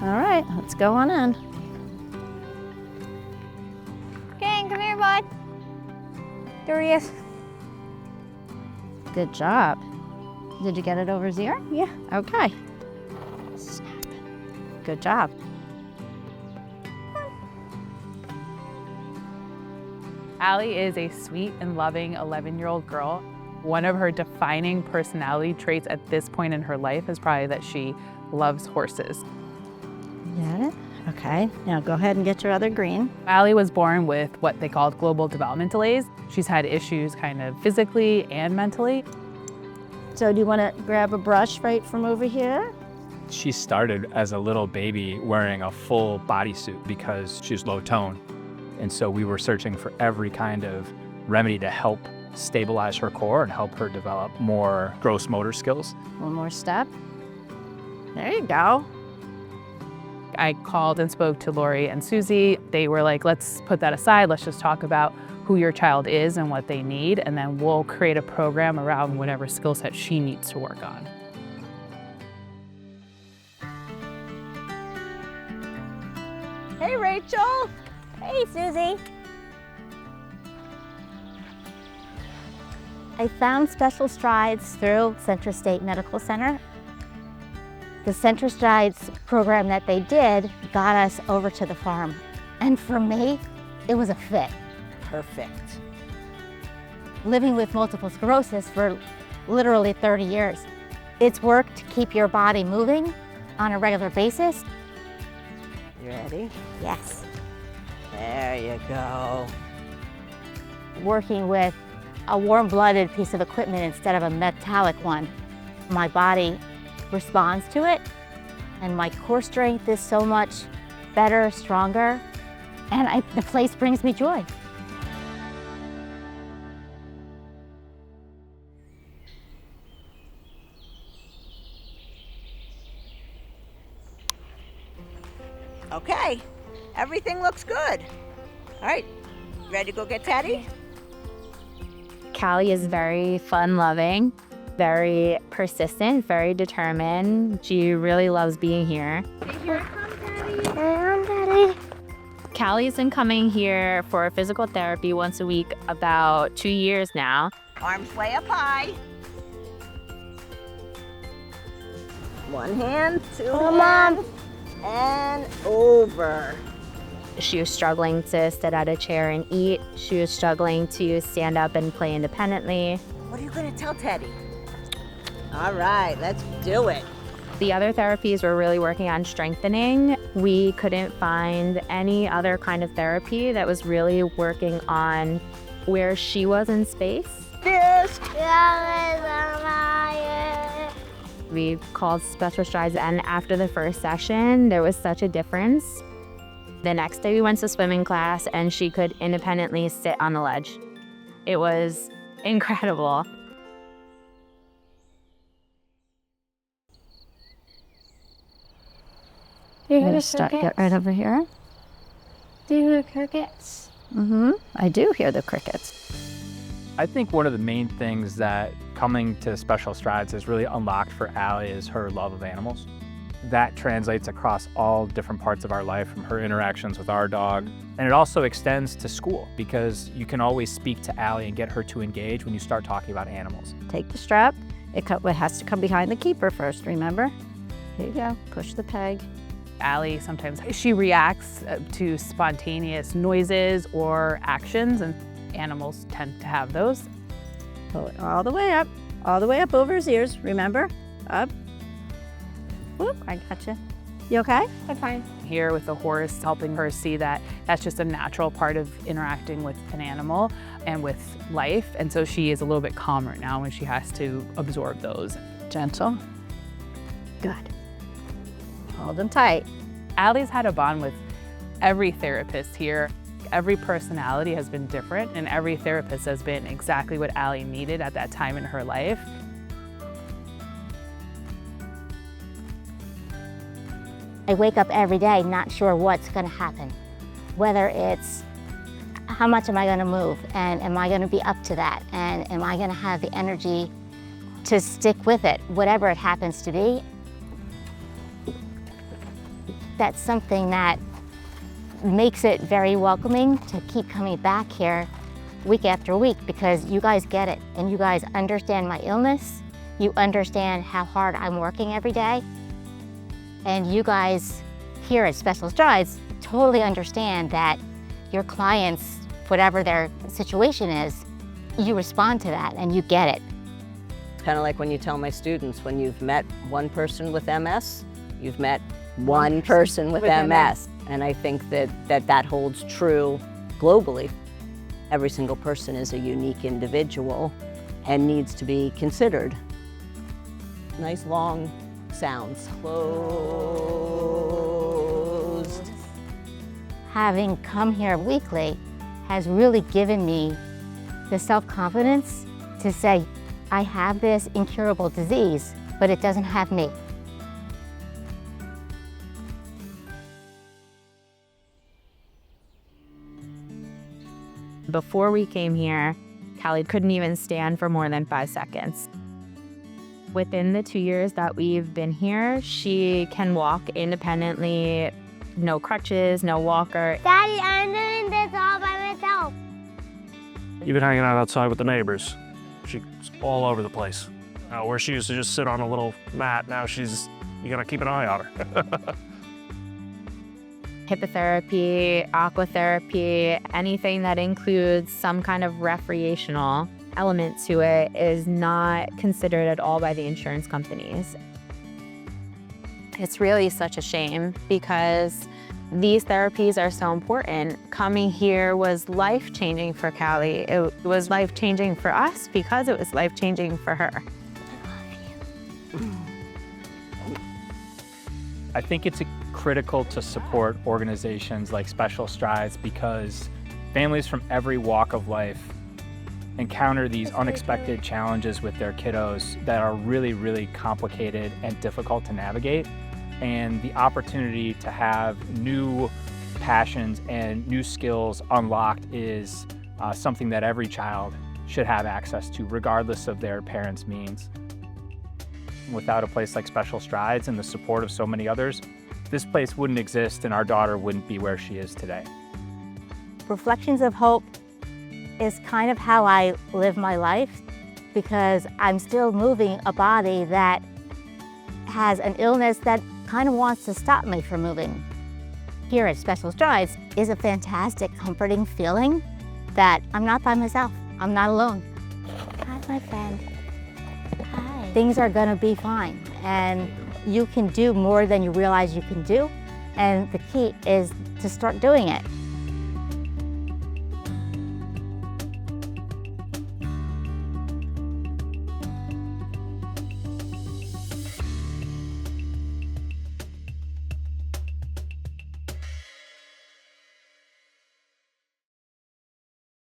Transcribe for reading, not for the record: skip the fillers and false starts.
All right, let's go on in. King, come here, bud. There he is. Good job. Did you get it over his ear? Yeah. Okay. Snap. Good job. Allie is a sweet and loving 11-year-old girl. One of her defining personality traits at this point in her life is probably that she loves horses. Got it? Okay, now go ahead and get your other green. Allie was born with what they called global development delays. She's had issues kind of physically and mentally. So do you want to grab a brush right from over here? She started as a little baby wearing a full bodysuit because she's low tone. And so we were searching for every kind of remedy to help stabilize her core and help her develop more gross motor skills. One more step. There you go. I called and spoke to Lori and Susie. They were like, let's put that aside. Let's just talk about who your child is and what they need, and then we'll create a program around whatever skill set she needs to work on. Hey, Rachel. Hey, Susie. I found Special Strides through Central State Medical Center. The Central Strides program that they did got us over to the farm. And for me, it was a fit. Perfect. Living with multiple sclerosis for literally 30 years, it's work to keep your body moving on a regular basis. You ready? Yes. There you go. Working with a warm-blooded piece of equipment instead of a metallic one, my body responds to it, and my core strength is so much better, stronger, and the place brings me joy. Okay, everything looks good. All right, ready to go get Teddy? Callie is very fun-loving, very persistent, very determined. She really loves being here. Here I come, Daddy. Callie's been coming here for physical therapy once a week about 2 years now. Arms way up high. One hand, two hands, and over. She was struggling to sit at a chair and eat. She was struggling to stand up and play independently. What are you gonna tell Teddy? All right, let's do it. The other therapies were really working on strengthening. We couldn't find any other kind of therapy that was really working on where she was in space. This. We called Special Strides, and after the first session, there was such a difference. The next day we went to swimming class and she could independently sit on the ledge. It was incredible. I'm gonna get right over here. Do you hear crickets? I do hear the crickets. I think one of the main things that coming to Special Strides has really unlocked for Allie is her love of animals. That translates across all different parts of our life, from her interactions with our dog. And it also extends to school, because you can always speak to Allie and get her to engage when you start talking about animals. Take the strap. It has to come behind the keeper first, remember? Here you go, push the peg. Allie sometimes she reacts to spontaneous noises or actions, and animals tend to have those. Pull it all the way up over his ears, remember? Up. Whoop, I gotcha. You okay? I'm fine. Here with the horse, helping her see that that's just a natural part of interacting with an animal and with life. And so she is a little bit calmer now when she has to absorb those. Gentle. Good. Hold them tight. Allie's had a bond with every therapist here. Every personality has been different, and every therapist has been exactly what Allie needed at that time in her life. I wake up every day not sure what's going to happen, whether it's how much am I going to move, and am I going to be up to that, and am I going to have the energy to stick with it, whatever it happens to be. that's something that makes it very welcoming to keep coming back here week after week, because you guys get it and you guys understand my illness. You understand how hard I'm working every day. And you guys here at Special Strides totally understand that your clients, whatever their situation is, you respond to that and you get it. Kind of like when you tell my students, when you've met one person with MS, you've met one person with MS. And I think that holds true globally. Every single person is a unique individual and needs to be considered. Nice long sounds. Closed. Having come here weekly has really given me the self-confidence to say, I have this incurable disease, but it doesn't have me. Before we came here, Callie couldn't even stand for more than 5 seconds. Within the 2 years that we've been here, she can walk independently, no crutches, no walker. Daddy, I'm doing this all by myself. Even hanging out outside with the neighbors. She's all over the place. Where she used to just sit on a little mat, now you gotta keep an eye on her. Hippotherapy, aquatherapy, anything that includes some kind of recreational element to it is not considered at all by the insurance companies. It's really such a shame because these therapies are so important. Coming here was life-changing for Callie. It was life-changing for us because it was life-changing for her. I think it's critical to support organizations like Special Strides because families from every walk of life encounter these unexpected challenges with their kiddos that are really, really complicated and difficult to navigate. And the opportunity to have new passions and new skills unlocked is something that every child should have access to, regardless of their parents' means. Without a place like Special Strides and the support of so many others, this place wouldn't exist and our daughter wouldn't be where she is today. Reflections of Hope is kind of how I live my life, because I'm still moving a body that has an illness that kind of wants to stop me from moving. Here at Special Strides is a fantastic, comforting feeling that I'm not by myself. I'm not alone. Hi, my friend. Hi. Things are gonna be fine, and you can do more than you realize you can do, and the key is to start doing it.